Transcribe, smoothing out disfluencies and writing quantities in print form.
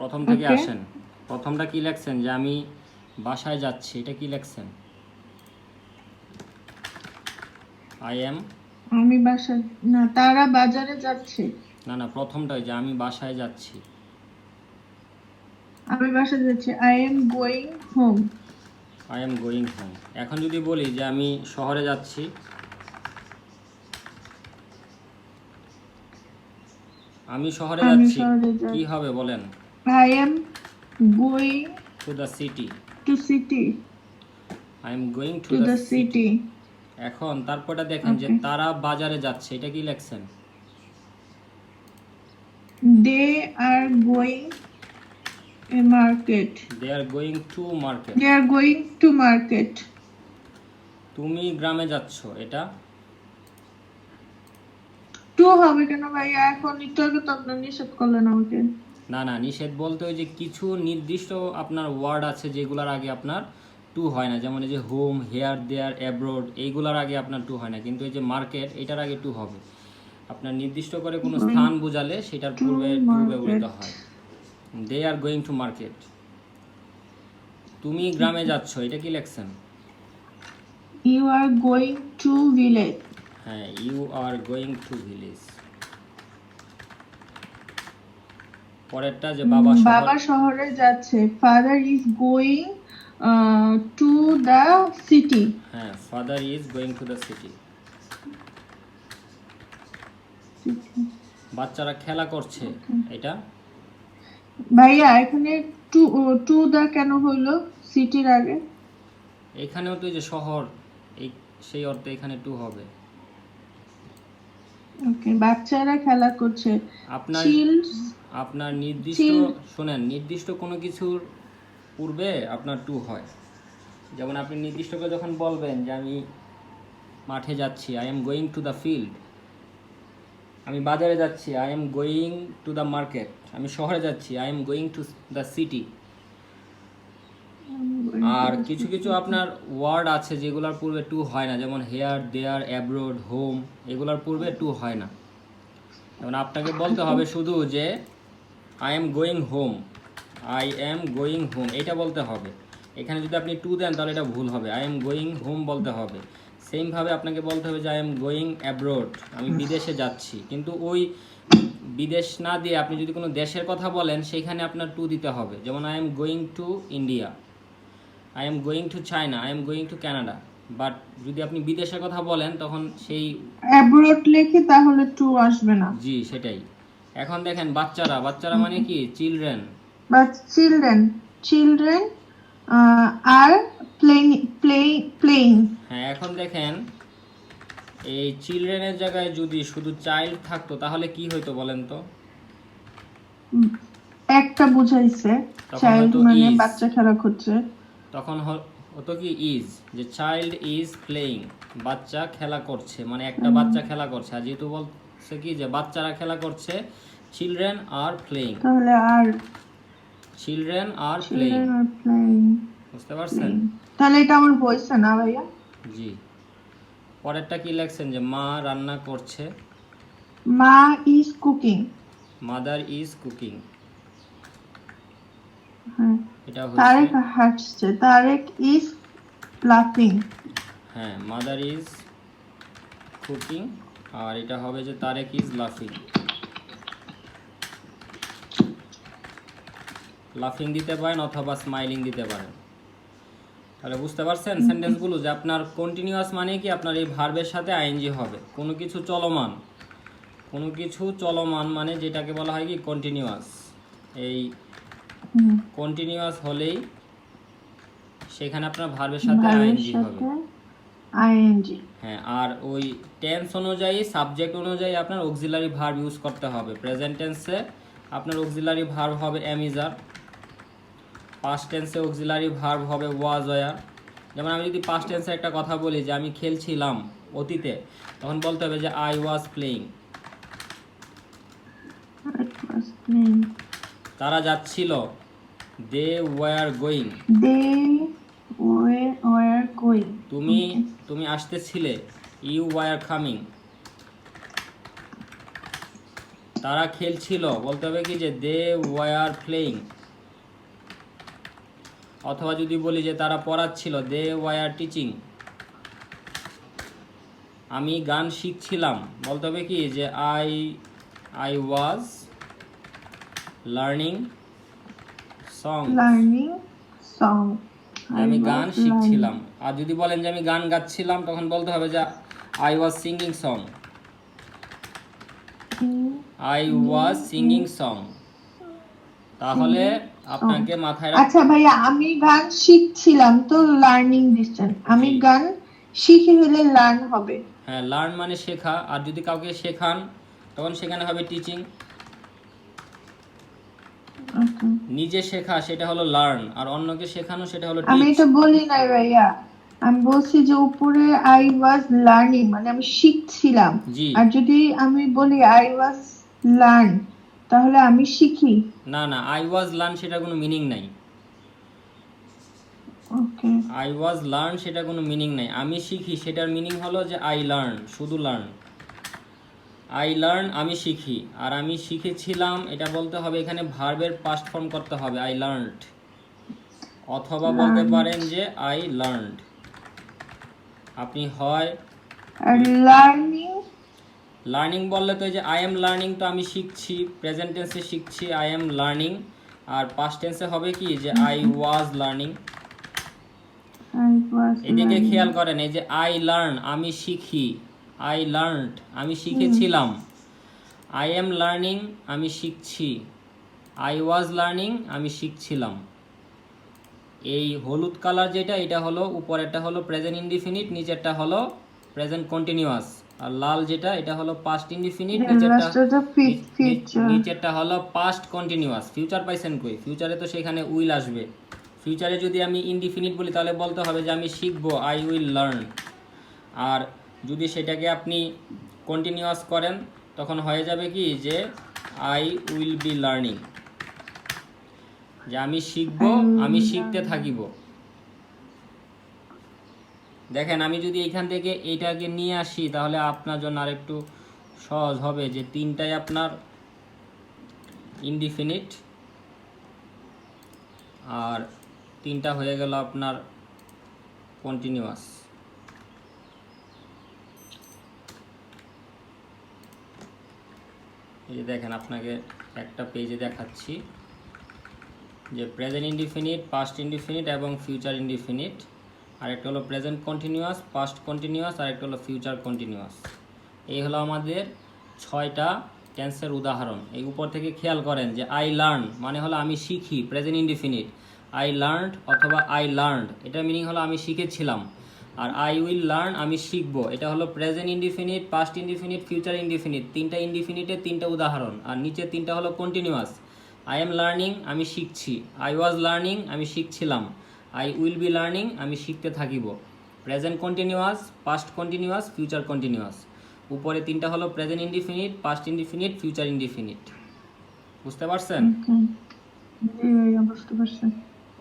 প্রথম থেকে Okay. আসেন। প্রথমটা কি লিখছেন যে আমি বাসায় যাচ্ছি, এটা কি লিখছেন? আই এম, আমি বাসায় না, তারা বাজারে যাচ্ছে। না না, প্রথমটা ওই যে আমি বাসায় যাচ্ছি। আমি বাসায় যাচ্ছি। I am going home. I am going home. এখন যদি বলি যে আমি শহরে যাচ্ছি, আমি শহরে আমি যাচ্ছি, শহরে কি যাচ্ছি। হবে বলেন? I am going to the city. To city. I am going to to the the city. City. এখন তারপরটা দেখেন যে ওকে। তারা বাজারে যাচ্ছে, এটা কি লিখছেন? They are going a market. They are going to market. They are going to market. তুমি গ্রামে যাচ্ছ, এটা টু হবে কেন ভাইয়া? এখন একটু আগে তো আপনি নিষেধ করলেন আমাকে। না না, নিষেধ বলতে ওই যে কিছু নির্দিষ্ট আপনার ওয়ার্ড আছে যেগুলোর আগে আপনার টু হয় না, যেমন এই যে হোম, হেয়ার, দেয়ার, অ্যাব্রোড, এইগুলোর আগে আপনার টু হয় না, কিন্তু এই যে মার্কেট এটার আগে টু হবে। আপনার নির্দিষ্ট করে কোনো স্থান বোঝালে সেটার টু পূর্বে টু ব্যবহৃত মার্কেট। হয়। They are going to market. তুমি গ্রামে যাচ্ছ, এটা কি লিখছেন? You are going to village. হ্যাঁ, you are going to village. পরেরটা যে বাবা বাবা শহরে যাচ্ছে। Father is going to the city. হ্যাঁ, father is going to the city. বাচ্চারা খেলা করছে, এটা ভাইয়া এখানে টু টু দ্য কেন হইলো সিটির আগে? এখানেও তো এই যে শহর, এই সেই অর্থে এখানে টু হবে। ওকে, বাচ্চারা খেলা করছে। আপনার চিলস। আপনার নির্দিষ্ট চিল। শোনেন, নির্দিষ্ট কোনো কিছুর পূর্বে আপনার টু হয়। যেমন আপনি নির্দিষ্ট করে যখন বলবেন যে আমি মাঠে যাচ্ছি, I am going to the field. আমি বাজারে যাচ্ছি, I am going to the market. আমি শহরে যাচ্ছি, I am going to the city. আর কিছু কিছু আপনার ওয়ার্ড আছে যেগুলোর পূর্বে টু হয় না, যেমন হেয়ার, দেয়ার, অ্যাব্রোড, হোম, এগুলোর পূর্বে টু হয় না। যেমন আপনাকে বলতে হবে শুধু যে I am going home, I am going home, এটা বলতে হবে। এখানে যদি আপনি টু দেন তাহলে এটা ভুল হবে, আই এম গোয়িং হোম বলতে হবে। সেমভাবে আপনাকে বলতে হবে যে আই এম গোয়িং অ্যাব্রোড, আমি বিদেশে যাচ্ছি। কিন্তু ওই বিদেশ না দিয়ে আপনি যদি কোনো দেশের কথা বলেন সেখানে আপনার টু দিতে হবে। যেমন I am going to India, I am going two China, I am going to Canada. But যদি আপনি বিদেশের কথা বলেন তখন সেই অ্যাব্রোড লিখি তাহলে টু আসবে না। জি সেটাই। এখন দেখেন বাচ্চারা, বাচ্চারা মানে কি children. But children are playing. হ্যাঁ, এখন দেখেন এই চিলড্রেনের জায়গায় যদি শুধু চাইল্ড থাকতো তাহলে কি হইতো বলেন তো? একটা বুঝাইছে, তখন চাইল্ড হয়তো মানে is, বাচ্চা খেলা করছে। তখন হতো কি ইজ, যে চাইল্ড ইজ প্লেইং, বাচ্চা খেলা করছে, মানে একটা বাচ্চা খেলা করছে। আর যেহেতু বলছে কি যে বাচ্চারা খেলা করছে, চিলড্রেন আর প্লেইং, তাহলে আর children are playing. Children are playing. বুঝতে পারছেন? তাহলে এটা আমার হয়েছে না ভাইয়া? জি। পরেরটা কি লিখছেন যে মা রান্না করছে, মা is cooking. Mother is cooking, হ্যাঁ। এটা তারেক হচ্ছে হাসছে। তারেক ইজ লাফিং। হ্যাঁ, মাদার ইজ কুকিং, আর এটা হবে যে তারেক ইজ লাফিং। লাফিং দিতে পারেন অথবা স্মাইলিং দিতে পারেন। তাহলে বুঝতে পারছেন সেন্টেন্সগুলো যে আপনার কন্টিনিউয়াস মানে কি আপনার এই ভার্বের সাথে আইএনজি হবে। কোনো কিছু চলমান, কোনো কিছু চলমান মানে যেটাকে বলা হয় কি কন্টিনিউয়াস। এই কন্টিনিউয়াস হলেই সেখানে আপনার ভার্বের সাথে আইএনজি হবে। আইএনজি। হ্যাঁ, আর ওই টেন্স অনুযায়ী, সাবজেক্ট অনুযায়ী আপনার অক্সিলারি ভার্ব ইউজ করতে হবে। প্রেজেন্ট টেন্সে আপনার অক্সিলারি ভার্ব হবে এম ইজ আর, পাস্ট টেন্সে অক্সিলারি ভার্ব হবে ওয়াজ ওয়ার। যেমন আমি যদি পাস্ট টেন্সে একটা কথা বলি যে আমি খেলছিলাম অতীতে, তখন বলতে হবে যে আই ওয়াজ প্লেইং। তারা যাচ্ছিল, they were going. They were going. তুমি আসতেছিলে, ইউ ওয়ার কামিং। তারা খেলছিল, বলতে হবে কি যে দে ওয়ার প্লেইং। অথবা যদি বলি যে তারা পড়াচ্ছিল, দে ওয়ার টিচিং। আমি গান শিখছিলাম, বলতে হবে কি যে I was learning song. Learning song. আমি গান শিখছিলাম। আর যদি বলেন যে আমি গান গাচ্ছিলাম, তখন বলতে হবে যে I was singing song. I was singing song. তাহলে আপনাকে মাথায় আচ্ছা ভাইয়া, আমি গান শিখছিলাম তো লার্নিং দিচ্ছেন, আমি গান শিখে হলে লার্ন হবে। হ্যাঁ, লার্ন মানে শেখা। আর যদি কাউকে শেখান তখন সেখানে হবে টিচিং। নিজে শেখা সেটা হলো লার্ন, আর অন্যকে শেখানো সেটা হলো আমি টিচ। এটা বলি নাই ভাইয়া, আমি বলছি যে উপরে আই ওয়াজ লার্নিং মানে আমি শিখছিলাম, জি। আর যদি আমি বলি আই ওয়াজ লার্ন তাহলে আমি শিখি। না না, আই ওয়াজ লার্ন সেটা কোনো মিনিং নাই। ওকে, আই ওয়াজ লার্ন সেটা কোনো মিনিং নাই। আমি শিখি সেটার মিনিং হলো যে আই লার্ন, শুধু লার্ন। আই লার্ন আমি শিখি, আর আমি শিখেছিলাম এটা বলতে হবে এখানে ভার্বের পাস্ট ফর্ম করতে হবে, আই লার্নড। অথবা বলতে পারেন যে আই লার্নড। আপনি হয় আর লার্নিং, লার্নিং বললে তো এই যে আই এম লার্নিং, তো আমি শিখছি, প্রেজেন্ট টেন্সে শিখছি আই এম লার্নিং। আর পাস্ট টেন্সে হবে কি যে I was learning. I was এদিকে খেয়াল করেন, এই যে আই লার্ন আমি শিখি, আই লার্নড আমি শিখেছিলাম, আই এম লার্নিং আমি শিখছি, আই ওয়াজ লার্নিং আমি শিখছিলাম। এই হলুদ কালার যেটা, এটা হলো উপরেরটা হলো প্রেজেন্ট ইনডিফিনিট, নিচেরটা হলো প্রেজেন্ট কন্টিনিউয়াস। আর লাল যেটা, এটা হলো পাস্ট ইনডিফিনিট, নিচেরটা হলো পাস্ট কন্টিনিউয়াস। ফিউচার পাইছেন কই? ফিউচারে তো সেখানে উইল আসবে। ফিউচারে যদি আমি ইনডিফিনিট বলি তাহলে বলতে হবে যে আমি শিখবো, আই উইল লার্ন। আর যদি সেটাকে আপনি কন্টিনিউয়াস করেন তখন হয়ে যাবে কি যে আই উইল বি লার্নিং, যে আমি শিখবো, আমি শিখতে থাকিব। দেখেন, আমি যদি এইখান থেকে এইটাকে নিয়ে আসি তাহলে আপনার জন্য আরেকটু সহজ হবে, যে তিনটাই আপনার ইনডিফিনিট, আর তিনটা হয়ে গেল আপনার কন্টিনিউয়াস। এই যে দেখেন, আপনাকে একটা পেজে দেখাচ্ছি যে প্রেজেন্ট ইনডিফিনিট, পাস্ট ইনডিফিনিট এবং ফিউচার ইনডিফিনিট। আরেকটা হলো প্রেজেন্ট কন্টিনিউয়াস, পাস্ট কন্টিনিউয়াস, আরেকটা হলো ফিউচার কন্টিনিউয়াস। এই হলো আমাদের 6টা টেন্সের উদাহরণ। এই উপর থেকে খেয়াল করেন যে আই লার্ন মানে হলো আমি শিখি, প্রেজেন্ট ইনডিফিনিট। আই লার্নড অথবা আই লার্নড, এটার মিনিং হলো আমি শিখেছিলাম। আর আই উইল লার্ন আমি শিখবো, এটা হলো present indefinite, past indefinite, future indefinite. তিনটা ইনডিফিনিটের তিনটা উদাহরণ। আর নিচে তিনটা হলো কন্টিনিউয়াস। আই এম লার্নিং আমি শিখছি, আই ওয়াজ লার্নিং আমি শিখছিলাম, আই উইল বি লার্নিং আমি শিখতে থাকিব। Present continuous, past continuous, future continuous. উপরে তিনটা হলো present indefinite, past indefinite, future indefinite. বুঝতে পারছেন? বুঝতে পারছেন।